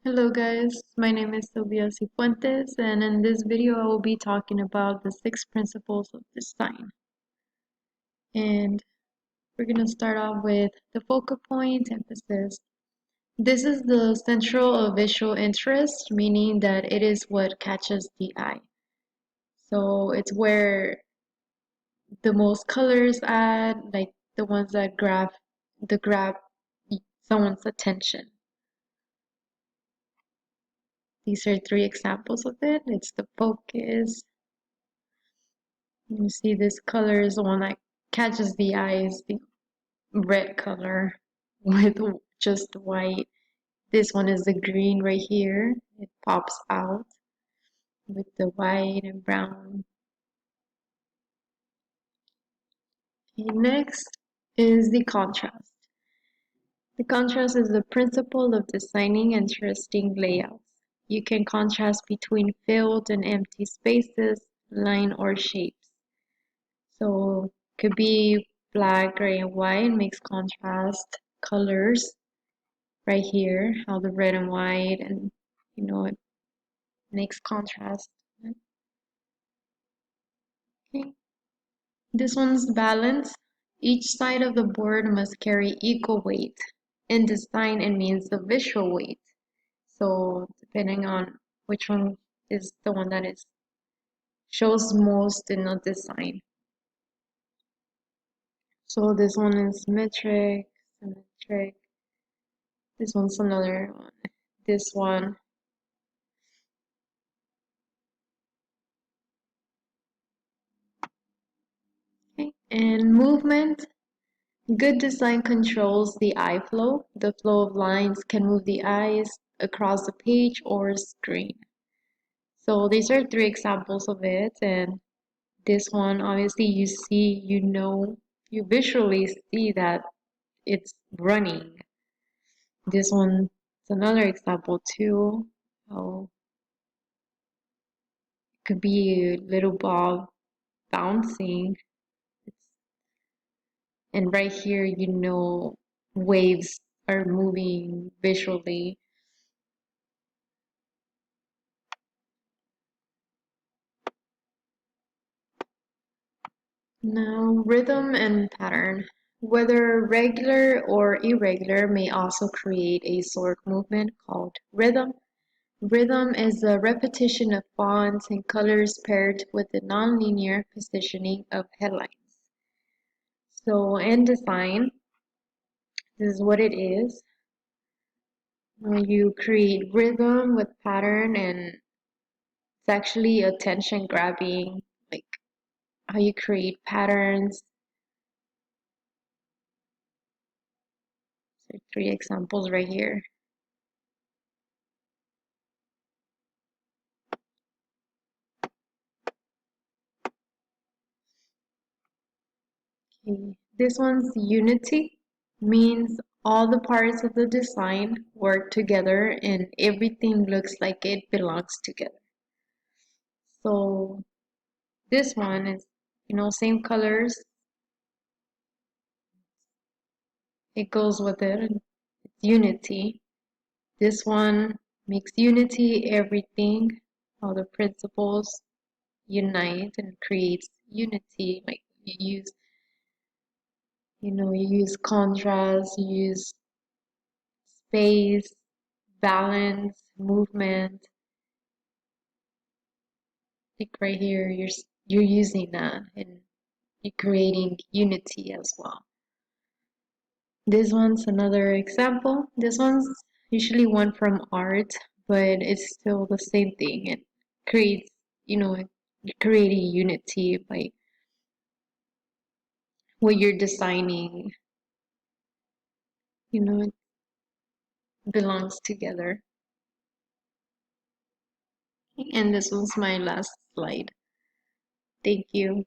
Hello guys, my name is Sylvia Cifuentes, and in this video I will be talking about the 6 principles of design. And we're going to start off with the focal point emphasis. This is the central of visual interest, meaning that it is what catches the eye. So it's where the most colors add, like the ones that grab someone's attention. These are 3 examples of it. It's the focus. You see this color is the one that catches the eye, is the red color with just white. This one is the green right here. It pops out with the white and brown. Okay, next is the contrast. The contrast is the principle of designing interesting layouts. You can contrast between filled and empty spaces, line or shapes. So could be black, gray, and white, makes contrast colors right here, how the red and white, and it makes contrast. Okay. This one's balance. Each side of the board must carry equal weight. In design, it means the visual weight. So depending on which one is the one that is shows most in the design. So this one is symmetric, symmetric. This one's another one. This one. Okay. And movement. Good design controls the eye flow. The flow of lines can move the eyes across the page or screen. So these are 3 examples of it. And this one, obviously, you visually see that it's running. This one is another example too. How it could be a little ball bouncing. And right here, waves are moving visually. Now, rhythm and pattern. Whether regular or irregular may also create a sort movement called rhythm. Rhythm is the repetition of fonts and colors paired with the nonlinear positioning of headlines. So in design, this is what it is. You create rhythm with pattern, and it's actually attention grabbing, like how you create patterns. So 3 examples right here. Okay. This one's unity, means all the parts of the design work together and everything looks like it belongs together. So this one is, same colors. It goes with it. It's unity. This one makes unity everything. All the principles unite and creates unity. Like you use contrast, you use space, balance, movement. Like right here, you're using that and you're creating unity as well. This one's another example. This one's usually one from art, but it's still the same thing. It creates, creating unity by what you're designing, it belongs together. And this was my last slide. Thank you.